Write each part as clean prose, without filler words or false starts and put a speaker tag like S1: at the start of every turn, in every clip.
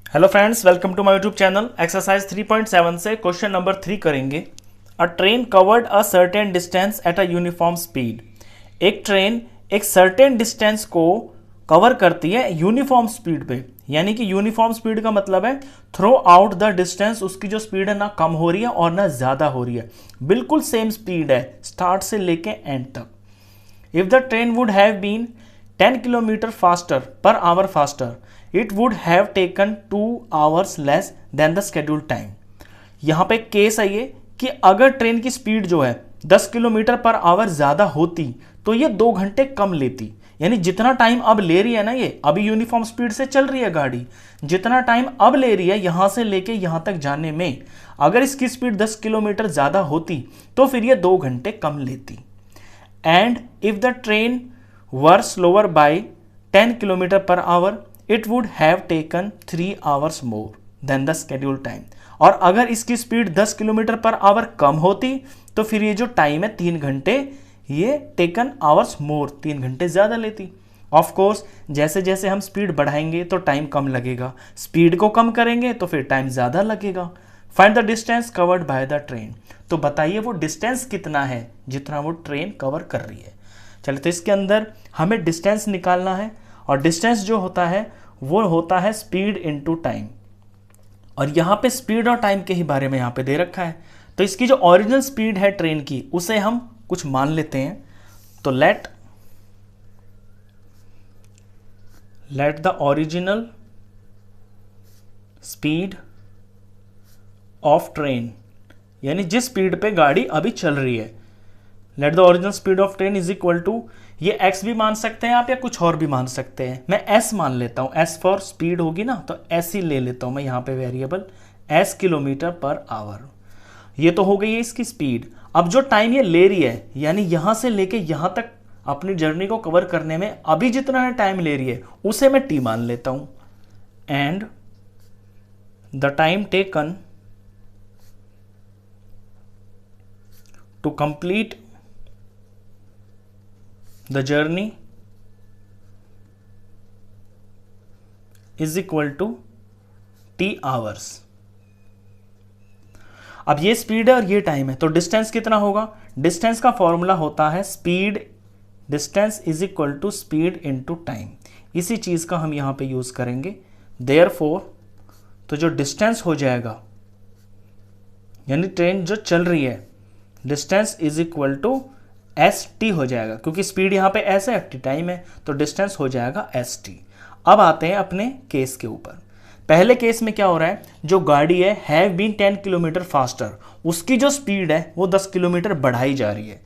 S1: Hello friends, welcome to my YouTube channel. Exercise 3.7 से question number 3 करेंगे। A train covered a certain distance at a uniform speed. एक train एक certain distance को cover करती है uniform speed पे। यानी कि यूनिफॉर्म स्पीड का मतलब है थ्रू आउट द डिस्टेंस उसकी जो स्पीड है ना कम हो रही है और ना ज़्यादा हो रही है, बिल्कुल सेम स्पीड है स्टार्ट से लेके एंड तक। If the train would have been 10 kilometre faster per hour faster, it would have taken 2 hours less than the scheduled time। यहाँ पे केस है ये कि अगर ट्रेन की स्पीड जो है 10 किलोमीटर पर आवर ज़्यादा होती तो ये 2 घंटे कम लेती। यानी जितना टाइम अब ले रही है ना, ये अभी यूनिफॉर्म स्पीड से चल रही है गाड़ी, जितना टाइम अब ले रही है यहाँ से लेके यहाँ तक जाने में, अगर इसकी स्पीड 10 किलोमीटर ज़्यादा होती तो फिर ये 2 घंटे कम लेती। And if the train were slower by 10 km per hour, it would have taken 3 hours more than the scheduled time। और अगर इसकी स्पीड 10 किलोमीटर पर आवर कम होती तो फिर ये जो टाइम है 3 घंटे, ये टेकन आवर्स मोर 3 घंटे ज़्यादा लेती। ऑफ कोर्स जैसे जैसे हम स्पीड बढ़ाएंगे तो टाइम कम लगेगा, स्पीड को कम करेंगे तो फिर टाइम ज़्यादा लगेगा। Find the distance covered by the train. तो बताइए वो डिस्टेंस कितना है जितना वो ट्रेन कवर कर रही है। चलिए, तो इसके अंदर हमें डिस्टेंस निकालना है और डिस्टेंस जो होता है वो होता है स्पीड इनटू टाइम। और यहाँ पे स्पीड और टाइम के ही बारे में यहाँ पे दे रखा है। तो इसकी जो ओरिजिनल स्पीड है ट्रेन की उसे हम कुछ मान लेते हैं। तो let the original speed of train, यानी जिस स्पीड पे गाड़ी अभी चल रही है, let the original speed of train is equal to, ये x भी मान सकते हैं आप या कुछ और भी मान सकते हैं। मैं s मान लेता हूं, s फॉर स्पीड होगी ना तो s ही ले लेता हूं मैं यहाँ पे variable, s kilometre per our. ये तो हो गई है इसकी स्पीड। अब जो टाइम ये ले रही है, यानी यहां से लेके यहां तक अपनी जर्नी को कवर करने में अभी जितना टाइम ले रही है उसे मैं t मान लेता हूं। And the time taken to complete the journey is equal to t hours। अब ये स्पीड है और ये टाइम है, तो डिस्टेंस कितना होगा? डिस्टेंस का फॉर्मूला होता है speed, distance is equal to speed into time. इसी चीज का हम यहां पे यूज करेंगे। देयरफॉर तो जो डिस्टेंस हो जाएगा, यानी ट्रेन जो चल रही है, distance is equal to S T हो जाएगा, क्योंकि स्पीड यहाँ पे एस है, टी टाइम है, तो डिस्टेंस हो जाएगा एस टी। अब आते हैं अपने केस के ऊपर। पहले केस में क्या हो रहा है, जो गाड़ी है हैव बीन 10 किलोमीटर फास्टर, उसकी जो स्पीड है वो 10 किलोमीटर बढ़ाई जा रही है।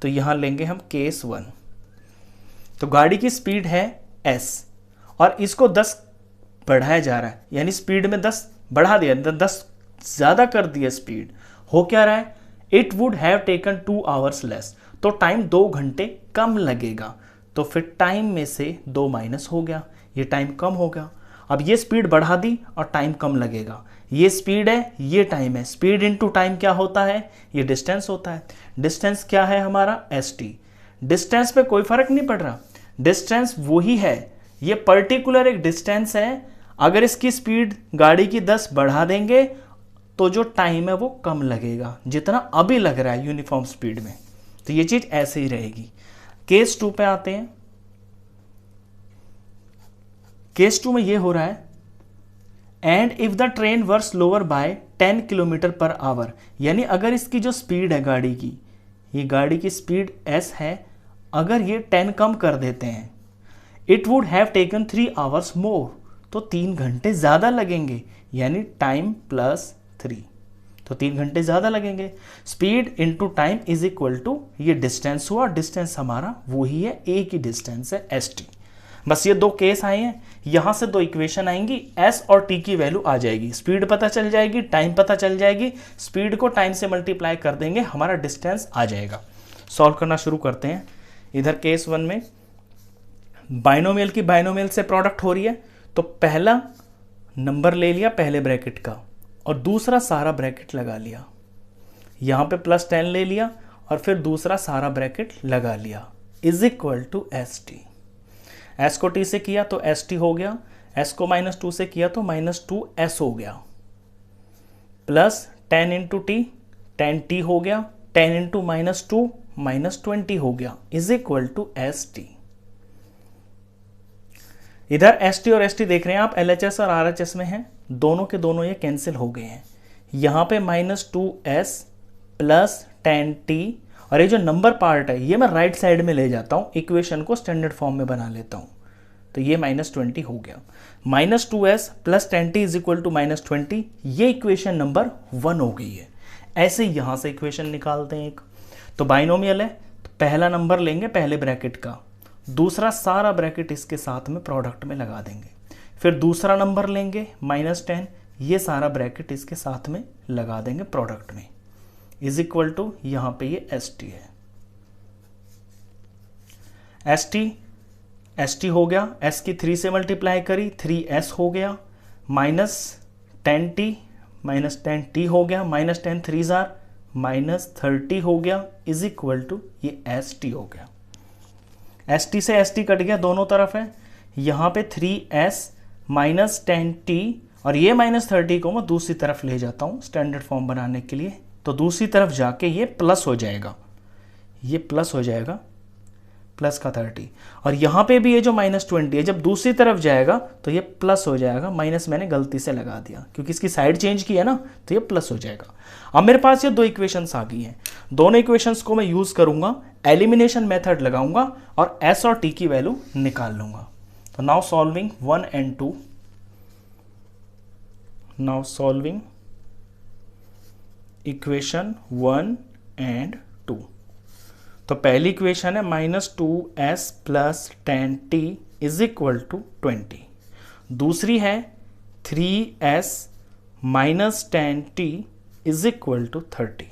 S1: तो यहाँ लेंगे हम केस 1। तो गाड़ी की स्पीड है एस और इसको 10 बढ़ाया जा रहा है, यानी स्पीड में 10 बढ़ा दिया, 10 ज़्यादा कर दिया स्पीड। हो क्या रहा है, it would have taken 2 hours less, तो टाइम 2 घंटे कम लगेगा। तो फिर टाइम में से 2 माइनस हो गया, ये टाइम कम हो गया। अब ये स्पीड बढ़ा दी और टाइम कम लगेगा। ये स्पीड है, ये टाइम है, स्पीड इनटू टाइम क्या होता है, ये डिस्टेंस होता है। डिस्टेंस क्या है हमारा, एस टी। डिस्टेंस पे कोई फर्क नहीं पड़ रहा, डिस्टेंस वही है, ये पर्टिकुलर एक डिस्टेंस है। अगर इसकी स्पीड गाड़ी की 10 बढ़ा देंगे तो जो टाइम है वो कम लगेगा जितना अभी लग रहा है यूनिफॉर्म स्पीड में। तो ये चीज ऐसे ही रहेगी। केस 2 पे आते हैं। केस 2 में ये हो रहा है, and if the train were slower by 10 kilometre per hour, यानी अगर इसकी जो स्पीड है गाड़ी की, ये गाड़ी की स्पीड s है, अगर ये 10 कम कर देते हैं, it would have taken 3 hours मोर, तो 3 घंटे ज्यादा लगेंगे, यानी टाइम प्लस 3, तो 3 घंटे ज्यादा लगेंगे। Speed into time is equal to, ये डिस्टेंस हुआ, डिस्टेंस हमारा वही है, एक ही डिस्टेंस है एस टी। बस ये 2 केस आए हैं, यहां से 2 इक्वेशन आएंगी, एस और टी की वैल्यू आ जाएगी, स्पीड पता चल जाएगी, टाइम पता चल जाएगी, स्पीड को टाइम से मल्टीप्लाई कर देंगे, हमारा डिस्टेंस आ जाएगा। सॉल्व करना शुरू करते हैं। इधर केस 1 में बाइनोमियल की बाइनोमियल से प्रोडक्ट हो रही है, तो पहला नंबर ले लिया पहले ब्रैकेट का और दूसरा सारा ब्रैकेट लगा लिया, यहां पे +10 ले लिया और फिर दूसरा सारा ब्रैकेट लगा लिया, is equal to S T. S को टी से किया तो एस टी हो गया, s को -2 से किया तो -2s हो गया, प्लस 10 इंटू टी, 10t हो गया, 10 इंटू -2 -20 हो गया, इज इक्वल टू st। इधर st और st देख रहे हैं आप, LHS और RHS में हैं, दोनों के दोनों ये कैंसिल हो गए हैं। यहाँ पे -2s प्लस 10t, और ये जो नंबर पार्ट है ये मैं राइट साइड में ले जाता हूँ, इक्वेशन को स्टैंडर्ड फॉर्म में बना लेता हूँ, तो ये -20 हो गया। -2s plus 10t is equal to -20, ये इक्वेशन नंबर 1 हो गई है। ऐसे ही यहाँ से इक्वेशन निकालते हैं एक, तो बाइनोमियल है तो पहला नंबर लेंगे पहले ब्रैकेट का, दूसरा सारा ब्रैकेट इसके साथ में प्रोडक्ट में लगा देंगे, फिर दूसरा नंबर लेंगे -10, ये सारा ब्रैकेट इसके साथ में लगा देंगे प्रोडक्ट में, इज इक्वल टू यहाँ पे ये st है। st हो गया, s की 3 से मल्टीप्लाई करी 3s हो गया, -10t -10t हो गया, -10 3 जार -30 हो गया, इज इक्वल टू ये st हो गया। st से st कट गया, दोनों तरफ है, यहाँ पे 3s -10t, और ये -30 को मैं दूसरी तरफ ले जाता हूँ स्टैंडर्ड फॉर्म बनाने के लिए, तो दूसरी तरफ जाके ये प्लस हो जाएगा, ये प्लस हो जाएगा, प्लस का 30, और यहाँ पे भी ये जो -20 है जब दूसरी तरफ जाएगा तो ये प्लस हो जाएगा, माइनस मैंने गलती से लगा दिया क्योंकि इसकी साइड चेंज की है ना, तो ये प्लस हो जाएगा। अब मेरे पास ये दो इक्वेशंस आ गई हैं, दोनों इक्वेशंस को मैं यूज करूंगा, एलिमिनेशन मेथड लगाऊंगा और s और t की वैल्यू निकाल लूंगा। तो now solving 1 and 2, now solving equation 1 and 2। तो पहली इक्वेशन है -2s plus 10t is equal to 20, दूसरी है 3s minus 10t is equal to 30।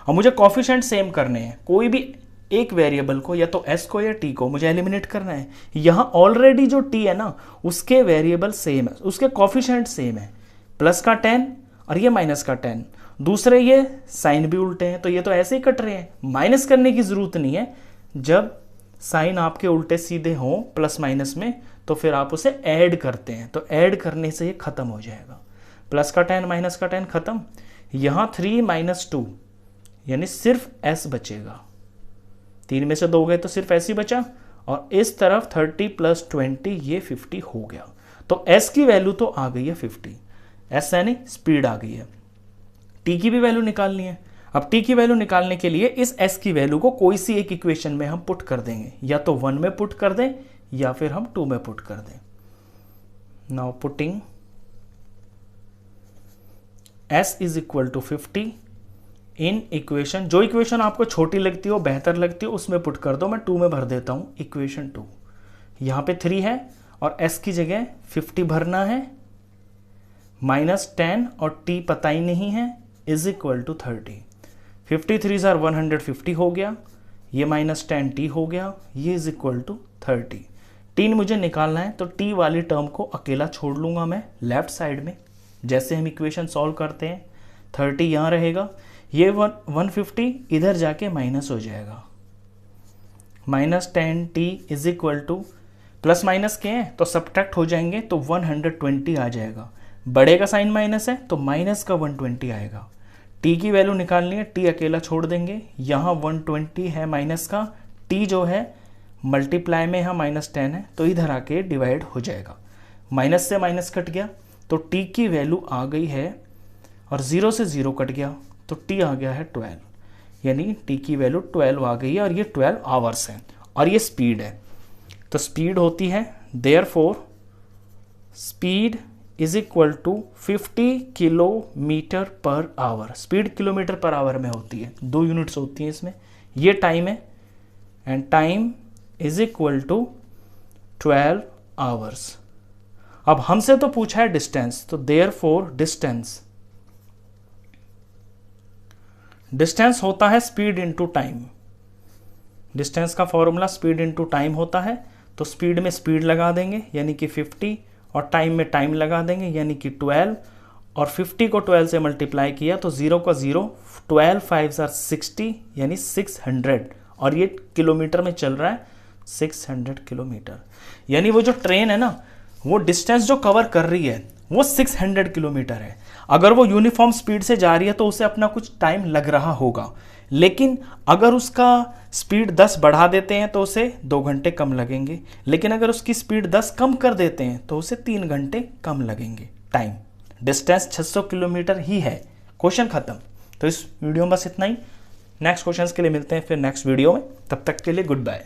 S1: और मुझे कॉफिशिएंट सेम करने हैं, कोई भी एक वेरिएबल को या तो s को या t को मुझे एलिमिनेट करना है। यहाँ ऑलरेडी जो t है ना उसके वेरिएबल सेम है, उसके कॉफिशिएंट सेम है, प्लस का 10 और ये माइनस का 10, दूसरे ये साइन भी उल्टे हैं तो ये तो ऐसे ही कट रहे हैं, माइनस करने की जरूरत नहीं है। जब साइन आपके उल्टे सीधे हों प्लस माइनस में तो फिर आप उसे ऐड करते हैं, तो ऐड करने से ये खत्म हो जाएगा, प्लस का 10 माइनस का 10 खत्म। यहाँ 3 - 2 यानी सिर्फ s बचेगा, 3 में से 2 गए तो सिर्फ s ही बचा, और इस तरफ 30 प्लस 20 ये 50 हो गया। तो s की वैल्यू तो आ गई है 50, s यानी स्पीड आ गई है। t की भी वैल्यू निकालनी है। अब t की वैल्यू निकालने के लिए इस s की वैल्यू को कोई सी एक इक्वेशन में हम पुट कर देंगे, या तो 1 में पुट कर दें या फिर हम 2 में पुट कर दें। Now putting s is equal to 50 in equation, जो इक्वेशन आपको छोटी लगती हो बेहतर लगती हो उसमें पुट कर दो, मैं 2 में भर देता हूं इक्वेशन 2। यहाँ पे 3 है और s की जगह 50 भरना है, -10 और t पता ही नहीं है, इज इक्वल टू 30। 53 जार 150 हो गया, ये -10t हो गया, ये इज इक्वल टू 30। t मुझे निकालना है तो t वाली टर्म को अकेला छोड़ लूंगा मैं लेफ्ट साइड में, जैसे हम इक्वेशन सॉल्व करते हैं। 30 यहाँ रहेगा, ये 150 इधर जाके माइनस हो जाएगा, -10t is equal to, plus minus के हैं तो सब्ट्रैक्ट हो जाएंगे तो 120 आ जाएगा, बड़े का साइन माइनस है तो माइनस का 120 आएगा। t की वैल्यू निकालनी है, t अकेला छोड़ देंगे, यहाँ 120 है माइनस का, t जो है मल्टीप्लाई में यहाँ -10 है तो इधर आके डिवाइड हो जाएगा, माइनस से माइनस कट गया तो t की वैल्यू आ गई है, और 0 से 0 कट गया तो t आ गया है 12, यानी t की वैल्यू 12 आ गई है, और ये 12 आवर्स है और ये स्पीड है। तो स्पीड होती है therefore speed is equal to 50 kilometre per hour. Speed kilometre per hour में होती है, 2 यूनिट्स होती हैं इसमें। ये टाइम है and time is equal to 12 hours. अब हमसे तो पूछा है डिस्टेंस, तो देयरफॉर डिस्टेंस, डिस्टेंस होता है स्पीड इनटू टाइम। डिस्टेंस का फॉर्मूला स्पीड इनटू टाइम होता है, तो स्पीड में स्पीड लगा देंगे यानी कि 50, और टाइम में टाइम लगा देंगे यानी कि 12, और 50 को 12 से मल्टीप्लाई किया तो 0 का 0, 12 5 आर 60 यानी 600, और ये किलोमीटर में चल रहा है 600 किलोमीटर। यानी वो जो ट्रेन है ना वो डिस्टेंस जो कवर कर रही है वो 600 किलोमीटर है। अगर वो यूनिफॉर्म स्पीड से जा रही है तो उसे अपना कुछ टाइम लग रहा होगा, लेकिन अगर उसका स्पीड 10 बढ़ा देते हैं तो उसे 2 घंटे कम लगेंगे, लेकिन अगर उसकी स्पीड 10 कम कर देते हैं तो उसे 3 घंटे कम लगेंगे। टाइम डिस्टेंस 600 किलोमीटर ही है। क्वेश्चन खत्म। तो इस वीडियो में बस इतना ही। नेक्स्ट क्वेश्चंस के लिए मिलते हैं फिर नेक्स्ट वीडियो में। तब तक के लिए गुड बाय।